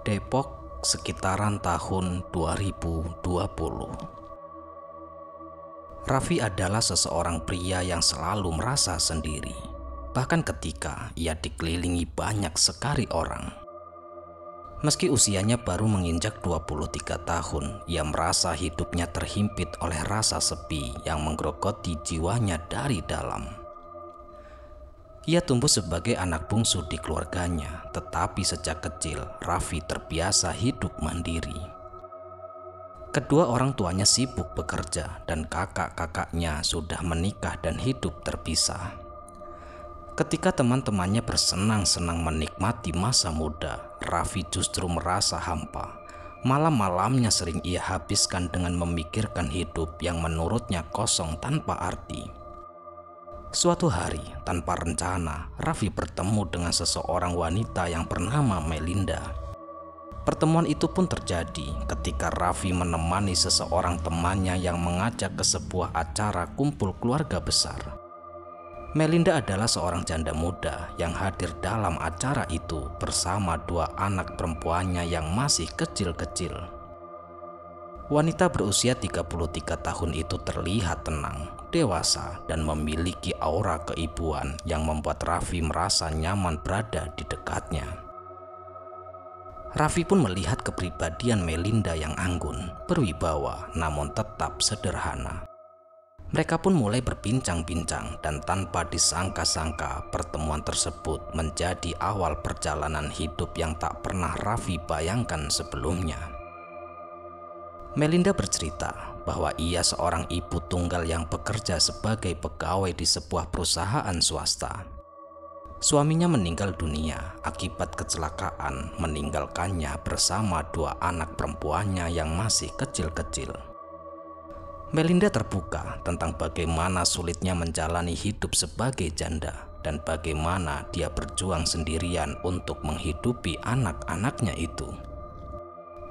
Depok sekitaran tahun 2020. Raffi adalah seseorang pria yang selalu merasa sendiri, bahkan ketika ia dikelilingi banyak sekali orang. Meski usianya baru menginjak 23 tahun, ia merasa hidupnya terhimpit oleh rasa sepi yang menggerogoti jiwanya dari dalam. Ia tumbuh sebagai anak bungsu di keluarganya, tetapi sejak kecil Raffi terbiasa hidup mandiri. Kedua orang tuanya sibuk bekerja dan kakak-kakaknya sudah menikah dan hidup terpisah. Ketika teman-temannya bersenang-senang menikmati masa muda, Raffi justru merasa hampa. Malam-malamnya sering ia habiskan dengan memikirkan hidup yang menurutnya kosong tanpa arti. Suatu hari, tanpa rencana, Raffi bertemu dengan seseorang wanita yang bernama Melinda. Pertemuan itu pun terjadi ketika Raffi menemani seseorang temannya yang mengajak ke sebuah acara kumpul keluarga besar. Melinda adalah seorang janda muda yang hadir dalam acara itu bersama dua anak perempuannya yang masih kecil-kecil. Wanita berusia 33 tahun itu terlihat tenang, dewasa, dan memiliki aura keibuan yang membuat Raffi merasa nyaman berada di dekatnya. Raffi pun melihat kepribadian Melinda yang anggun, berwibawa, namun tetap sederhana. Mereka pun mulai berbincang-bincang dan tanpa disangka-sangka pertemuan tersebut menjadi awal perjalanan hidup yang tak pernah Raffi bayangkan sebelumnya. Melinda bercerita bahwa ia seorang ibu tunggal yang bekerja sebagai pegawai di sebuah perusahaan swasta. Suaminya meninggal dunia akibat kecelakaan, meninggalkannya bersama dua anak perempuannya yang masih kecil-kecil. Melinda terbuka tentang bagaimana sulitnya menjalani hidup sebagai janda dan bagaimana dia berjuang sendirian untuk menghidupi anak-anaknya itu.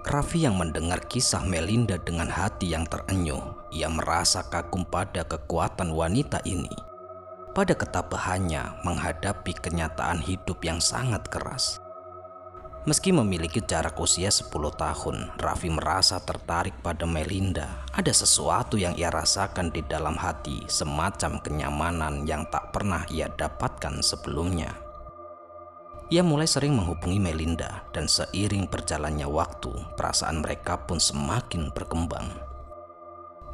Raffi yang mendengar kisah Melinda dengan hati yang terenyuh, ia merasa kagum pada kekuatan wanita ini, pada ketabahannya menghadapi kenyataan hidup yang sangat keras. Meski memiliki jarak usia 10 tahun, Raffi merasa tertarik pada Melinda. Ada sesuatu yang ia rasakan di dalam hati, semacam kenyamanan yang tak pernah ia dapatkan sebelumnya. Ia mulai sering menghubungi Melinda dan seiring berjalannya waktu, perasaan mereka pun semakin berkembang.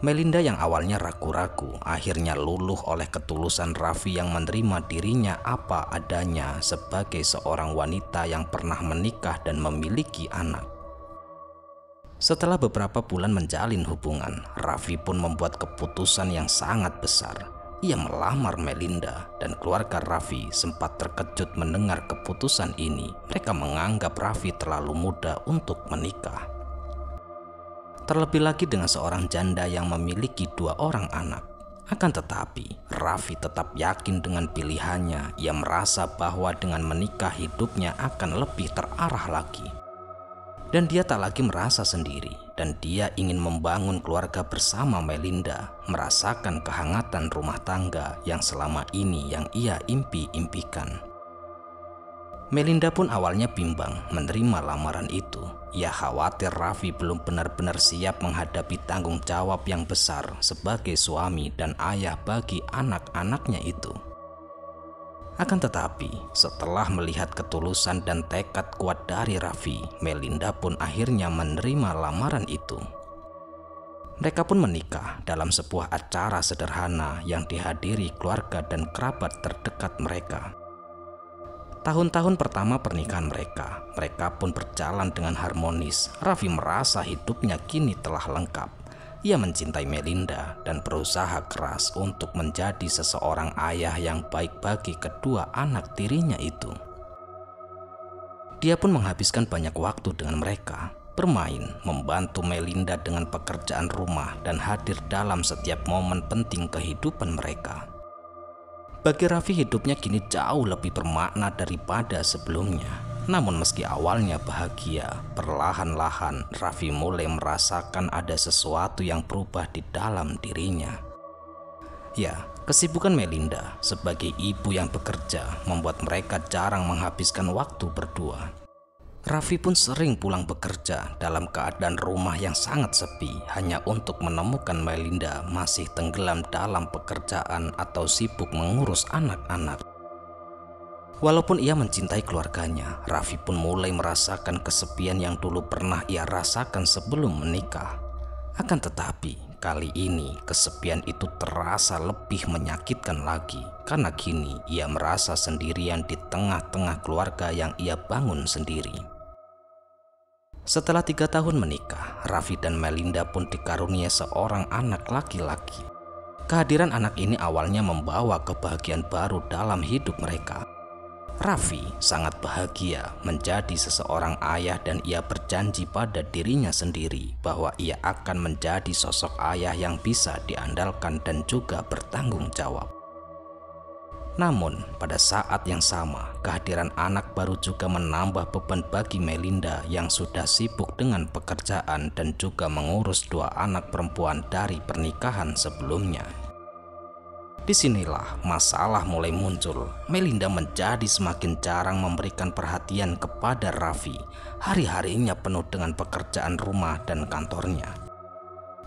Melinda yang awalnya ragu-ragu akhirnya luluh oleh ketulusan Raffi yang menerima dirinya apa adanya sebagai seorang wanita yang pernah menikah dan memiliki anak. Setelah beberapa bulan menjalin hubungan, Raffi pun membuat keputusan yang sangat besar. Ia melamar Melinda dan keluarga Raffi sempat terkejut mendengar keputusan ini. Mereka menganggap Raffi terlalu muda untuk menikah. Terlebih lagi dengan seorang janda yang memiliki dua orang anak. Akan tetapi, Raffi tetap yakin dengan pilihannya. Ia merasa bahwa dengan menikah hidupnya akan lebih terarah lagi. Dan dia tak lagi merasa sendiri. Dan dia ingin membangun keluarga bersama Melinda, merasakan kehangatan rumah tangga yang selama ini yang ia impi-impikan. Melinda pun awalnya bimbang menerima lamaran itu. Ia khawatir Raffi belum benar-benar siap menghadapi tanggung jawab yang besar sebagai suami dan ayah bagi anak-anaknya itu. Akan tetapi, setelah melihat ketulusan dan tekad kuat dari Raffi, Melinda pun akhirnya menerima lamaran itu. Mereka pun menikah dalam sebuah acara sederhana yang dihadiri keluarga dan kerabat terdekat mereka. Tahun-tahun pertama pernikahan mereka pun berjalan dengan harmonis. Raffi merasa hidupnya kini telah lengkap. Ia mencintai Melinda dan berusaha keras untuk menjadi seseorang ayah yang baik bagi kedua anak tirinya itu. Dia pun menghabiskan banyak waktu dengan mereka, bermain, membantu Melinda dengan pekerjaan rumah, dan hadir dalam setiap momen penting kehidupan mereka. Bagi Raffi hidupnya kini jauh lebih bermakna daripada sebelumnya. Namun meski awalnya bahagia, perlahan-lahan Raffi mulai merasakan ada sesuatu yang berubah di dalam dirinya. Ya, kesibukan Melinda sebagai ibu yang bekerja membuat mereka jarang menghabiskan waktu berdua. Raffi pun sering pulang bekerja dalam keadaan rumah yang sangat sepi hanya untuk menemukan Melinda masih tenggelam dalam pekerjaan atau sibuk mengurus anak-anak. Walaupun ia mencintai keluarganya, Raffi pun mulai merasakan kesepian yang dulu pernah ia rasakan sebelum menikah. Akan tetapi, kali ini kesepian itu terasa lebih menyakitkan lagi karena kini ia merasa sendirian di tengah-tengah keluarga yang ia bangun sendiri. Setelah 3 tahun menikah, Raffi dan Melinda pun dikaruniai seorang anak laki-laki. Kehadiran anak ini awalnya membawa kebahagiaan baru dalam hidup mereka. Raffi sangat bahagia menjadi seseorang ayah dan ia berjanji pada dirinya sendiri bahwa ia akan menjadi sosok ayah yang bisa diandalkan dan juga bertanggung jawab. Namun, pada saat yang sama, kehadiran anak baru juga menambah beban bagi Melinda yang sudah sibuk dengan pekerjaan dan juga mengurus 2 anak perempuan dari pernikahan sebelumnya. Disinilah masalah mulai muncul. Melinda menjadi semakin jarang memberikan perhatian kepada Raffi. Hari-harinya penuh dengan pekerjaan rumah dan kantornya.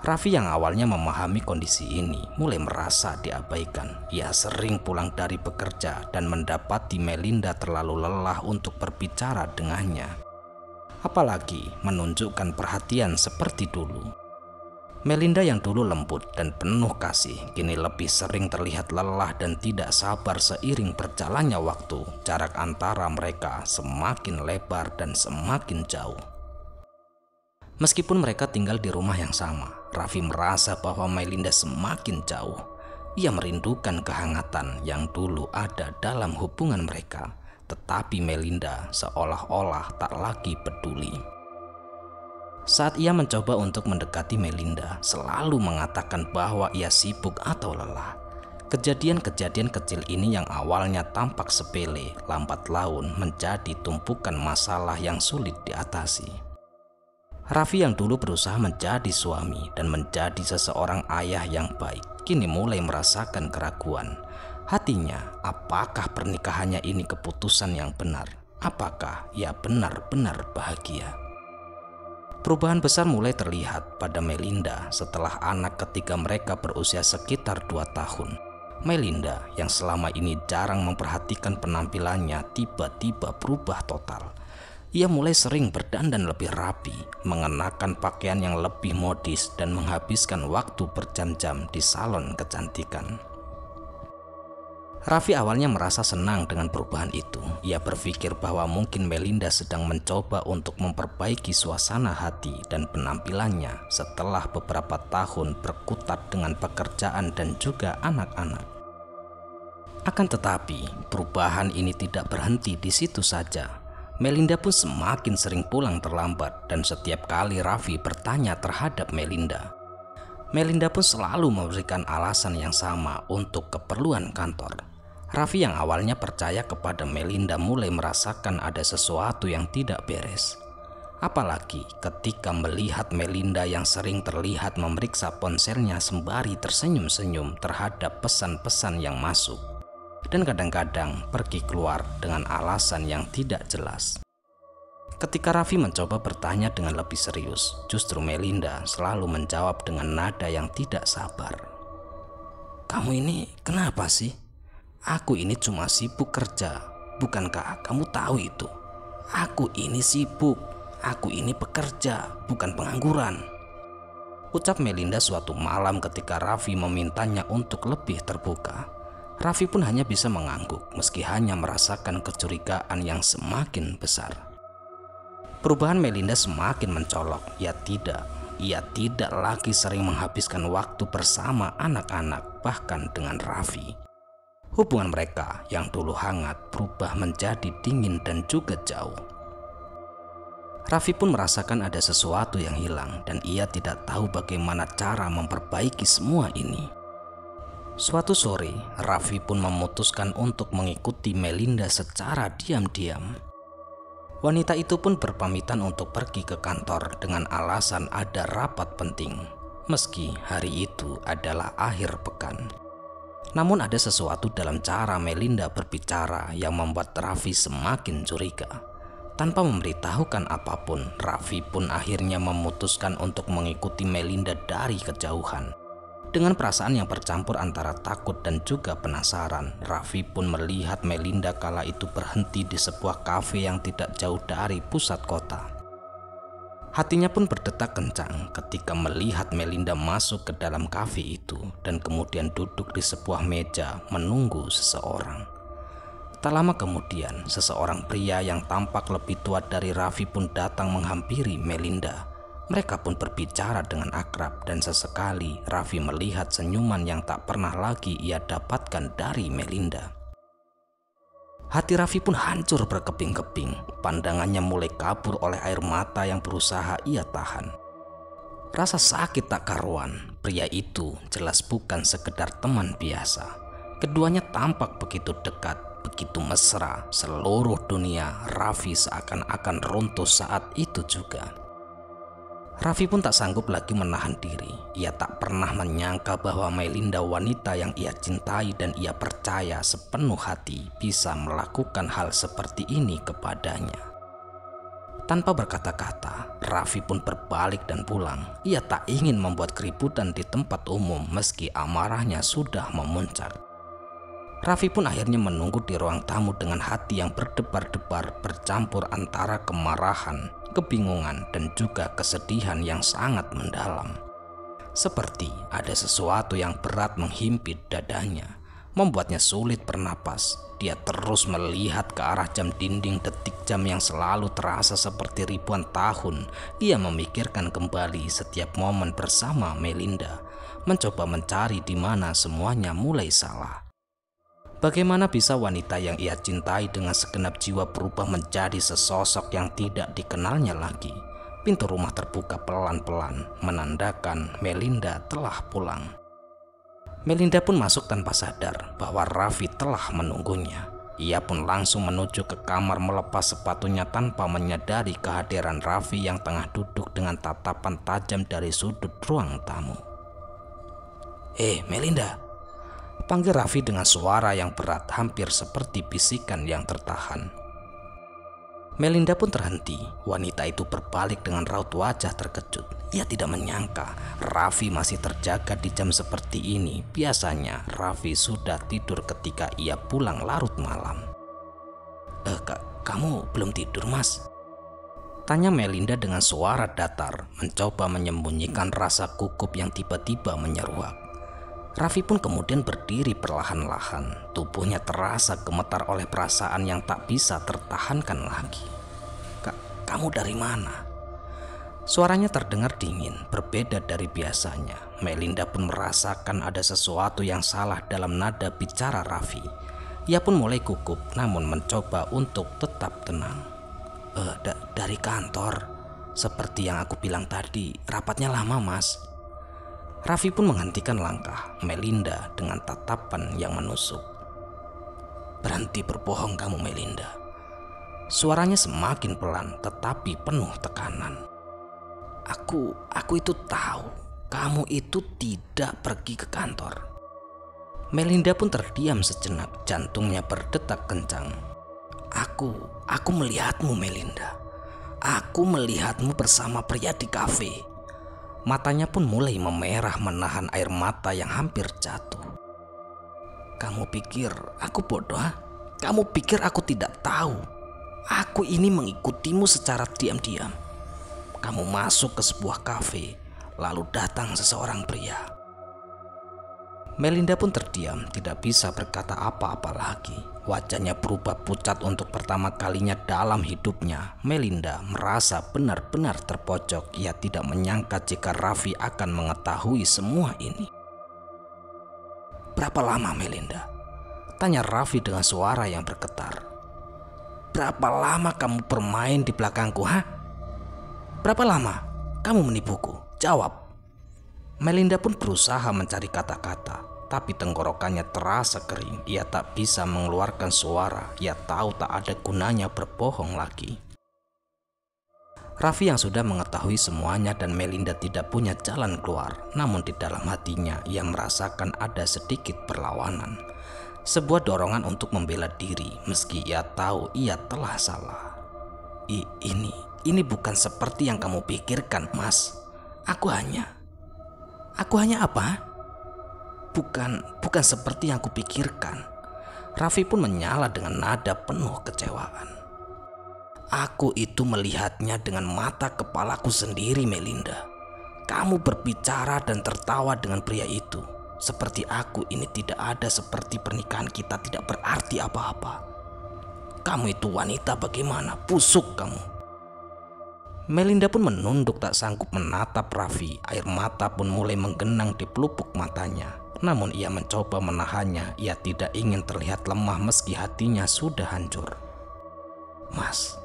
Raffi yang awalnya memahami kondisi ini mulai merasa diabaikan. Ia sering pulang dari bekerja dan mendapati Melinda terlalu lelah untuk berbicara dengannya, apalagi menunjukkan perhatian seperti dulu. Melinda yang dulu lembut dan penuh kasih kini lebih sering terlihat lelah dan tidak sabar seiring berjalannya waktu. Jarak antara mereka semakin lebar dan semakin jauh. Meskipun mereka tinggal di rumah yang sama, Raffi merasa bahwa Melinda semakin jauh. Ia merindukan kehangatan yang dulu ada dalam hubungan mereka, tetapi Melinda seolah-olah tak lagi peduli. Saat ia mencoba untuk mendekati Melinda, selalu mengatakan bahwa ia sibuk atau lelah. Kejadian-kejadian kecil ini yang awalnya tampak sepele, lambat laun menjadi tumpukan masalah yang sulit diatasi. Raffi yang dulu berusaha menjadi suami dan menjadi seseorang ayah yang baik, kini mulai merasakan keraguan. Hatinya, apakah pernikahannya ini keputusan yang benar? Apakah ia benar-benar bahagia? Perubahan besar mulai terlihat pada Melinda setelah anak ketiga mereka berusia sekitar 2 tahun. Melinda yang selama ini jarang memperhatikan penampilannya tiba-tiba berubah total. Ia mulai sering berdandan lebih rapi, mengenakan pakaian yang lebih modis dan menghabiskan waktu berjam-jam di salon kecantikan. Raffi awalnya merasa senang dengan perubahan itu. Ia berpikir bahwa mungkin Melinda sedang mencoba untuk memperbaiki suasana hati dan penampilannya setelah beberapa tahun berkutat dengan pekerjaan dan juga anak-anak. Akan tetapi, perubahan ini tidak berhenti di situ saja. Melinda pun semakin sering pulang terlambat dan setiap kali Raffi bertanya terhadap Melinda, Melinda pun selalu memberikan alasan yang sama untuk keperluan kantor. Raffi yang awalnya percaya kepada Melinda mulai merasakan ada sesuatu yang tidak beres. Apalagi ketika melihat Melinda yang sering terlihat memeriksa ponselnya sembari tersenyum-senyum terhadap pesan-pesan yang masuk. Dan kadang-kadang pergi keluar dengan alasan yang tidak jelas. Ketika Raffi mencoba bertanya dengan lebih serius, justru Melinda selalu menjawab dengan nada yang tidak sabar. "Kamu ini kenapa sih? Aku ini cuma sibuk kerja, bukankah kamu tahu itu? Aku ini sibuk, aku ini pekerja, bukan pengangguran," ucap Melinda suatu malam ketika Raffi memintanya untuk lebih terbuka. Raffi pun hanya bisa mengangguk meski hanya merasakan kecurigaan yang semakin besar. Perubahan Melinda semakin mencolok. Ia tidak lagi sering menghabiskan waktu bersama anak-anak, bahkan dengan Raffi. Hubungan mereka yang dulu hangat berubah menjadi dingin dan juga jauh. Raffi pun merasakan ada sesuatu yang hilang dan ia tidak tahu bagaimana cara memperbaiki semua ini. Suatu sore, Raffi pun memutuskan untuk mengikuti Melinda secara diam-diam. Wanita itu pun berpamitan untuk pergi ke kantor dengan alasan ada rapat penting, meski hari itu adalah akhir pekan. Namun ada sesuatu dalam cara Melinda berbicara yang membuat Raffi semakin curiga. Tanpa memberitahukan apapun, Raffi pun akhirnya memutuskan untuk mengikuti Melinda dari kejauhan. Dengan perasaan yang bercampur antara takut dan juga penasaran, Raffi pun melihat Melinda kala itu berhenti di sebuah kafe yang tidak jauh dari pusat kota. Hatinya pun berdetak kencang ketika melihat Melinda masuk ke dalam kafe itu dan kemudian duduk di sebuah meja menunggu seseorang. Tak lama kemudian, seseorang pria yang tampak lebih tua dari Raffi pun datang menghampiri Melinda. Mereka pun berbicara dengan akrab dan sesekali Raffi melihat senyuman yang tak pernah lagi ia dapatkan dari Melinda. Hati Raffi pun hancur berkeping-keping, pandangannya mulai kabur oleh air mata yang berusaha ia tahan. Rasa sakit tak karuan, pria itu jelas bukan sekedar teman biasa. Keduanya tampak begitu dekat, begitu mesra, seluruh dunia Raffi seakan-akan runtuh saat itu juga. Raffi pun tak sanggup lagi menahan diri. Ia tak pernah menyangka bahwa Melinda, wanita yang ia cintai dan ia percaya sepenuh hati, bisa melakukan hal seperti ini kepadanya. Tanpa berkata-kata, Raffi pun berbalik dan pulang. Ia tak ingin membuat keributan di tempat umum meski amarahnya sudah memuncak. Raffi pun akhirnya menunggu di ruang tamu dengan hati yang berdebar-debar bercampur antara kemarahan, kebingungan, dan juga kesedihan yang sangat mendalam. Seperti ada sesuatu yang berat menghimpit dadanya, membuatnya sulit bernapas. Dia terus melihat ke arah jam dinding, detik jam yang selalu terasa seperti ribuan tahun. Ia memikirkan kembali setiap momen bersama Melinda, mencoba mencari di mana semuanya mulai salah. Bagaimana bisa wanita yang ia cintai dengan segenap jiwa berubah menjadi sesosok yang tidak dikenalnya lagi? Pintu rumah terbuka pelan-pelan, menandakan Melinda telah pulang. Melinda pun masuk tanpa sadar bahwa Raffi telah menunggunya. Ia pun langsung menuju ke kamar melepas sepatunya tanpa menyadari kehadiran Raffi yang tengah duduk dengan tatapan tajam dari sudut ruang tamu. Melinda!" panggil Raffi dengan suara yang berat, hampir seperti bisikan yang tertahan. Melinda pun terhenti. Wanita itu berbalik dengan raut wajah terkejut. Ia tidak menyangka Raffi masih terjaga di jam seperti ini. Biasanya Raffi sudah tidur ketika ia pulang larut malam. Kamu belum tidur, Mas?" tanya Melinda dengan suara datar, mencoba menyembunyikan rasa gugup yang tiba-tiba menyeruak. Raffi pun kemudian berdiri perlahan-lahan. Tubuhnya terasa gemetar oleh perasaan yang tak bisa tertahankan lagi. Kamu dari mana?" Suaranya terdengar dingin, berbeda dari biasanya. Melinda pun merasakan ada sesuatu yang salah dalam nada bicara Raffi. Ia pun mulai gugup, namun mencoba untuk tetap tenang. Dari kantor. Seperti yang aku bilang tadi, rapatnya lama, Mas." Raffi pun menghentikan langkah Melinda dengan tatapan yang menusuk. "Berhenti berbohong kamu, Melinda." Suaranya semakin pelan tetapi penuh tekanan. Aku itu tahu kamu itu tidak pergi ke kantor." Melinda pun terdiam sejenak, jantungnya berdetak kencang. Aku melihatmu, Melinda. Aku melihatmu bersama pria di kafe." Matanya pun mulai memerah menahan air mata yang hampir jatuh. "Kamu pikir aku bodoh? Kamu pikir aku tidak tahu? Aku ini mengikutimu secara diam-diam. Kamu masuk ke sebuah kafe, lalu datang seseorang pria." Melinda pun terdiam, tidak bisa berkata apa-apa lagi. Wajahnya berubah pucat untuk pertama kalinya dalam hidupnya. Melinda merasa benar-benar terpojok. Ia tidak menyangka jika Raffi akan mengetahui semua ini. "Berapa lama, Melinda?" tanya Raffi dengan suara yang bergetar. "Berapa lama kamu bermain di belakangku, Berapa lama kamu menipuku? Jawab." Melinda pun berusaha mencari kata-kata, tapi tenggorokannya terasa kering. Ia tak bisa mengeluarkan suara. Ia tahu tak ada gunanya berbohong lagi. Raffi yang sudah mengetahui semuanya dan Melinda tidak punya jalan keluar. Namun di dalam hatinya ia merasakan ada sedikit perlawanan. Sebuah dorongan untuk membela diri meski ia tahu ia telah salah. Ini bukan seperti yang kamu pikirkan, Mas. Aku hanya apa? Bukan seperti yang kupikirkan. Raffi pun menyala dengan nada penuh kecewaan. Aku itu melihatnya dengan mata kepalaku sendiri, Melinda. Kamu berbicara dan tertawa dengan pria itu. Seperti aku ini tidak ada, seperti pernikahan kita tidak berarti apa-apa. Kamu itu wanita bagaimana? Busuk kamu. Melinda pun menunduk tak sanggup menatap Raffi. Air mata pun mulai menggenang di pelupuk matanya. Namun ia mencoba menahannya. Ia tidak ingin terlihat lemah meski hatinya sudah hancur. Mas.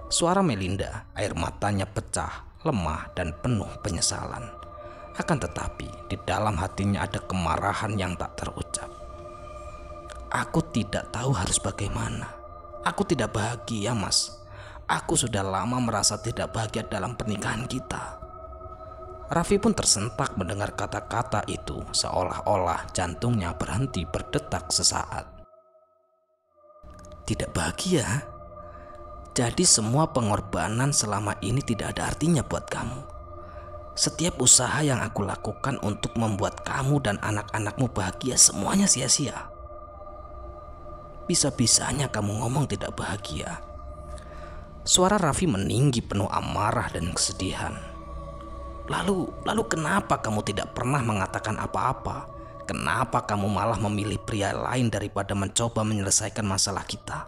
Suara Melinda, air matanya pecah, lemah dan penuh penyesalan. Akan tetapi di dalam hatinya ada kemarahan yang tak terucap. Aku tidak tahu harus bagaimana. Aku tidak bahagia, Mas. Aku sudah lama merasa tidak bahagia dalam pernikahan kita. Raffi pun tersentak mendengar kata-kata itu, seolah-olah jantungnya berhenti berdetak sesaat. Tidak bahagia? Jadi semua pengorbanan selama ini tidak ada artinya buat kamu. Setiap usaha yang aku lakukan untuk membuat kamu dan anak-anakmu bahagia semuanya sia-sia. Bisa-bisanya kamu ngomong tidak bahagia. Suara Raffi meninggi penuh amarah dan kesedihan. Lalu kenapa kamu tidak pernah mengatakan apa-apa? Kenapa kamu malah memilih pria lain daripada mencoba menyelesaikan masalah kita?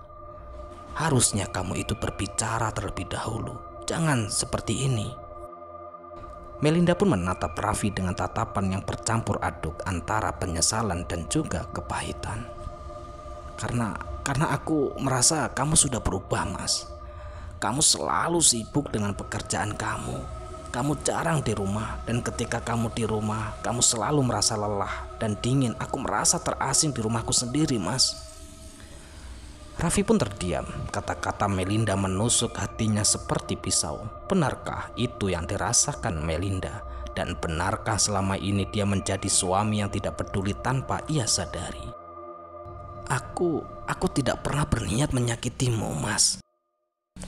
Harusnya kamu itu berbicara terlebih dahulu. Jangan seperti ini. Melinda pun menatap Raffi dengan tatapan yang bercampur aduk antara penyesalan dan juga kepahitan. Karena aku merasa kamu sudah berubah, Mas. Kamu selalu sibuk dengan pekerjaan kamu. Kamu jarang di rumah, dan ketika kamu di rumah, kamu selalu merasa lelah dan dingin. Aku merasa terasing di rumahku sendiri, Mas. Raffi pun terdiam. Kata-kata Melinda menusuk hatinya seperti pisau. Benarkah itu yang dirasakan Melinda? Dan benarkah selama ini dia menjadi suami yang tidak peduli tanpa ia sadari? Aku tidak pernah berniat menyakitimu, Mas.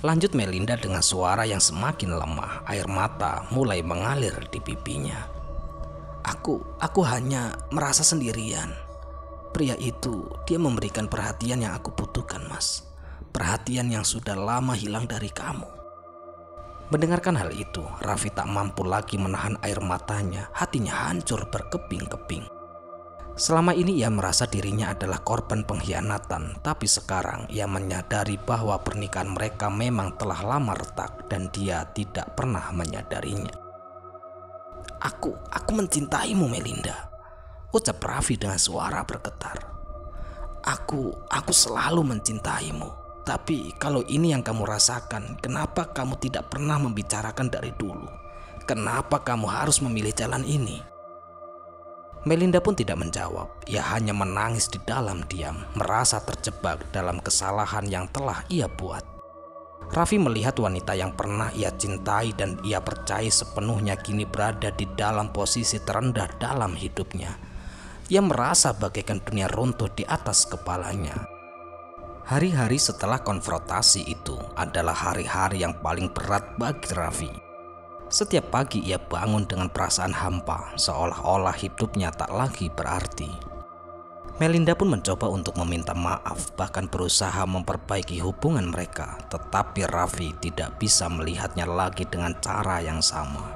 Lanjut Melinda dengan suara yang semakin lemah. Air mata mulai mengalir di pipinya. Aku hanya merasa sendirian. Pria itu, dia memberikan perhatian yang aku butuhkan, Mas. Perhatian yang sudah lama hilang dari kamu. Mendengarkan hal itu, Raffi tak mampu lagi menahan air matanya. Hatinya hancur berkeping-keping. Selama ini ia merasa dirinya adalah korban pengkhianatan, tapi sekarang ia menyadari bahwa pernikahan mereka memang telah lama retak dan dia tidak pernah menyadarinya. Aku mencintaimu, Melinda, ucap Raffi dengan suara bergetar. Aku selalu mencintaimu, tapi kalau ini yang kamu rasakan, kenapa kamu tidak pernah membicarakan dari dulu? Kenapa kamu harus memilih jalan ini? Melinda pun tidak menjawab. Ia hanya menangis di dalam diam, merasa terjebak dalam kesalahan yang telah ia buat. Raffi melihat wanita yang pernah ia cintai dan ia percaya sepenuhnya kini berada di dalam posisi terendah dalam hidupnya. Ia merasa bagaikan dunia runtuh di atas kepalanya. Hari-hari setelah konfrontasi itu adalah hari-hari yang paling berat bagi Raffi. Setiap pagi ia bangun dengan perasaan hampa, seolah-olah hidupnya tak lagi berarti. Melinda pun mencoba untuk meminta maaf, bahkan berusaha memperbaiki hubungan mereka, tetapi Raffi tidak bisa melihatnya lagi dengan cara yang sama.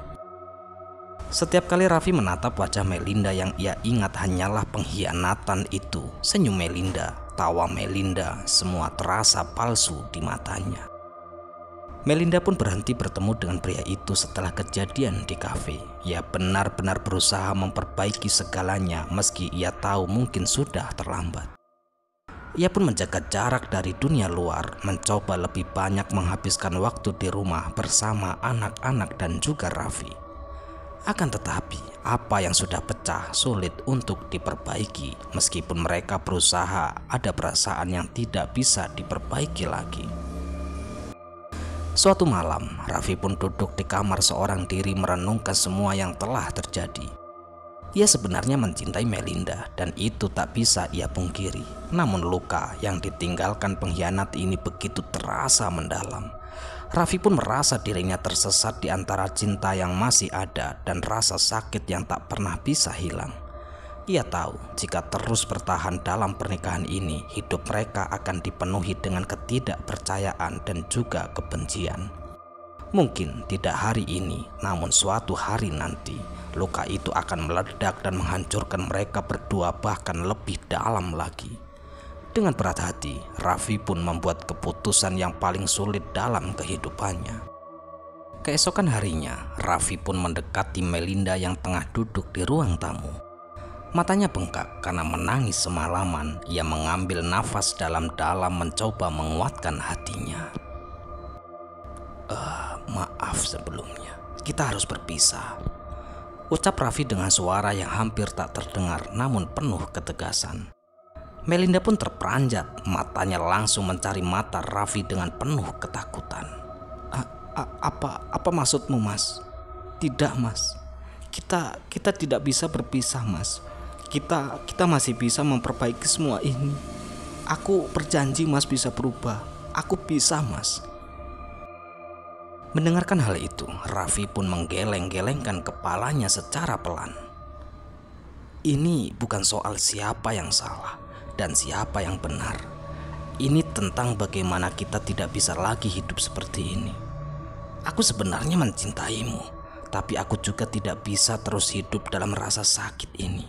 Setiap kali Raffi menatap wajah Melinda yang ia ingat hanyalah pengkhianatan itu, senyum Melinda, tawa Melinda, semua terasa palsu di matanya. Melinda pun berhenti bertemu dengan pria itu setelah kejadian di kafe. Ia benar-benar berusaha memperbaiki segalanya meski ia tahu mungkin sudah terlambat. Ia pun menjaga jarak dari dunia luar, mencoba lebih banyak menghabiskan waktu di rumah bersama anak-anak dan juga Raffi. Akan tetapi, apa yang sudah pecah sulit untuk diperbaiki. Meskipun mereka berusaha, ada perasaan yang tidak bisa diperbaiki lagi. Suatu malam, Raffi pun duduk di kamar seorang diri merenungkan semua yang telah terjadi. Ia sebenarnya mencintai Melinda dan itu tak bisa ia pungkiri. Namun luka yang ditinggalkan pengkhianat ini begitu terasa mendalam. Raffi pun merasa dirinya tersesat di antara cinta yang masih ada dan rasa sakit yang tak pernah bisa hilang. Ia tahu jika terus bertahan dalam pernikahan ini, hidup mereka akan dipenuhi dengan ketidakpercayaan dan juga kebencian. Mungkin tidak hari ini, namun suatu hari nanti, luka itu akan meledak dan menghancurkan mereka berdua bahkan lebih dalam lagi. Dengan berat hati, Raffi pun membuat keputusan yang paling sulit dalam kehidupannya. Keesokan harinya, Raffi pun mendekati Melinda yang tengah duduk di ruang tamu. Matanya bengkak karena menangis semalaman. Ia mengambil nafas dalam-dalam mencoba menguatkan hatinya. Maaf sebelumnya, kita harus berpisah, ucap Raffi dengan suara yang hampir tak terdengar namun penuh ketegasan. Melinda pun terperanjat, matanya langsung mencari mata Raffi dengan penuh ketakutan. Apa maksudmu, Mas? Tidak, Mas. Kita tidak bisa berpisah, Mas. Kita masih bisa memperbaiki semua ini. Aku berjanji Mas bisa berubah. Aku bisa, Mas. Mendengarkan hal itu, Raffi pun menggeleng-gelengkan kepalanya secara pelan. Ini bukan soal siapa yang salah dan siapa yang benar. Ini tentang bagaimana kita tidak bisa lagi hidup seperti ini. Aku sebenarnya mencintaimu, tapi aku juga tidak bisa terus hidup dalam rasa sakit ini.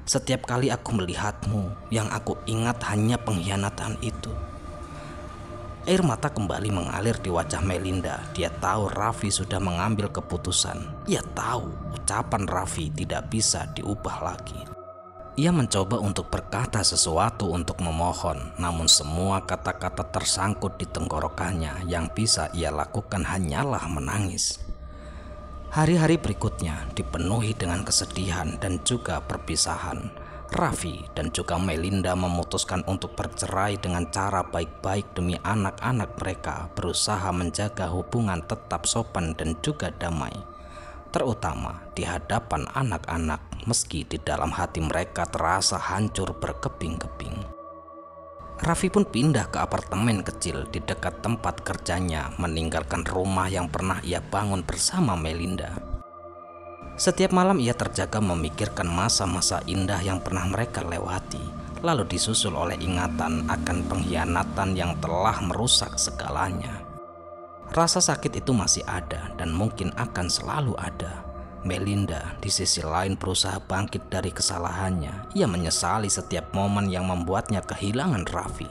Setiap kali aku melihatmu, yang aku ingat hanya pengkhianatan itu. Air mata kembali mengalir di wajah Melinda. Dia tahu Raffi sudah mengambil keputusan. Ia tahu ucapan Raffi tidak bisa diubah lagi. Ia mencoba untuk berkata sesuatu untuk memohon, namun semua kata-kata tersangkut di tenggorokannya. Yang bisa ia lakukan hanyalah menangis. Hari-hari berikutnya dipenuhi dengan kesedihan dan juga perpisahan. Raffi dan juga Melinda memutuskan untuk bercerai dengan cara baik-baik demi anak-anak mereka, berusaha menjaga hubungan tetap sopan dan juga damai. Terutama di hadapan anak-anak, meski di dalam hati mereka terasa hancur berkeping-keping. Raffi pun pindah ke apartemen kecil di dekat tempat kerjanya, meninggalkan rumah yang pernah ia bangun bersama Melinda. Setiap malam ia terjaga memikirkan masa-masa indah yang pernah mereka lewati, lalu disusul oleh ingatan akan pengkhianatan yang telah merusak segalanya. Rasa sakit itu masih ada dan mungkin akan selalu ada. Melinda di sisi lain berusaha bangkit dari kesalahannya. Ia menyesali setiap momen yang membuatnya kehilangan Raffi,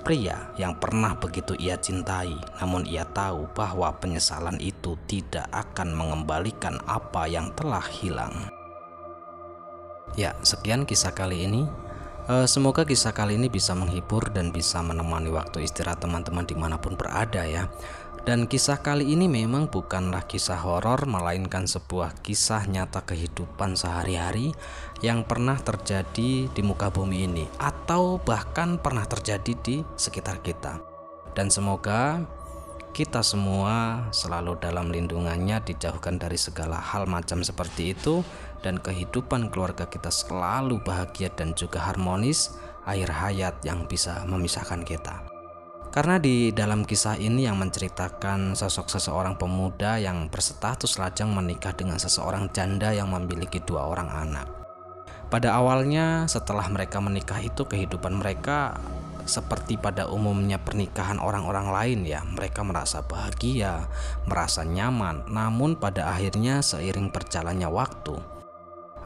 pria yang pernah begitu ia cintai. Namun ia tahu bahwa penyesalan itu tidak akan mengembalikan apa yang telah hilang. Ya, sekian kisah kali ini. Semoga kisah kali ini bisa menghibur dan bisa menemani waktu istirahat teman-teman dimanapun berada ya. Dan kisah kali ini memang bukanlah kisah horor, melainkan sebuah kisah nyata kehidupan sehari-hari yang pernah terjadi di muka bumi ini, atau bahkan pernah terjadi di sekitar kita. Dan semoga kita semua selalu dalam lindungannya, dijauhkan dari segala hal macam seperti itu, dan kehidupan keluarga kita selalu bahagia dan juga harmonis, akhir hayat yang bisa memisahkan kita. Karena di dalam kisah ini yang menceritakan sosok seseorang pemuda yang berstatus lajang menikah dengan seseorang janda yang memiliki 2 orang anak. Pada awalnya setelah mereka menikah itu kehidupan mereka seperti pada umumnya pernikahan orang-orang lain ya. Mereka merasa bahagia, merasa nyaman. Namun pada akhirnya seiring berjalannya waktu,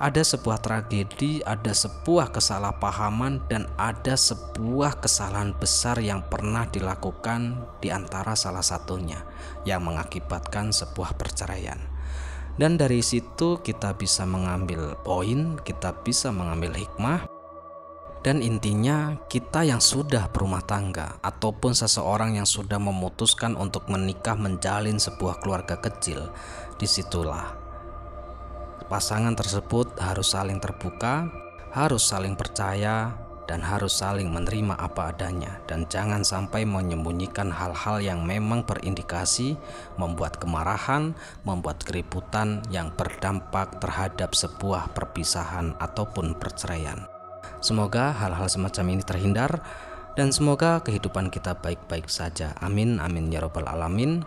ada sebuah tragedi, ada sebuah kesalahpahaman, dan ada sebuah kesalahan besar yang pernah dilakukan di antara salah satunya yang mengakibatkan sebuah perceraian. Dan dari situ kita bisa mengambil poin, kita bisa mengambil hikmah. Dan intinya kita yang sudah berumah tangga ataupun seseorang yang sudah memutuskan untuk menikah menjalin sebuah keluarga kecil, disitulah pasangan tersebut harus saling terbuka, harus saling percaya, dan harus saling menerima apa adanya, dan jangan sampai menyembunyikan hal-hal yang memang berindikasi membuat kemarahan, membuat keributan yang berdampak terhadap sebuah perpisahan ataupun perceraian. Semoga hal-hal semacam ini terhindar dan semoga kehidupan kita baik-baik saja. Amin amin ya robbal alamin.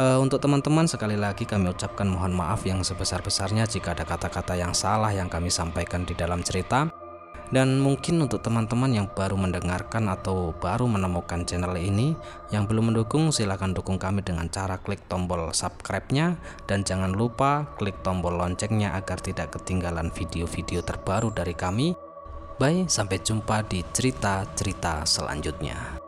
Untuk teman-teman, sekali lagi kami ucapkan mohon maaf yang sebesar-besarnya jika ada kata-kata yang salah yang kami sampaikan di dalam cerita. Dan mungkin untuk teman-teman yang baru mendengarkan atau baru menemukan channel ini, yang belum mendukung, silahkan dukung kami dengan cara klik tombol subscribe-nya, dan jangan lupa klik tombol loncengnya agar tidak ketinggalan video-video terbaru dari kami. Bye, sampai jumpa di cerita-cerita selanjutnya.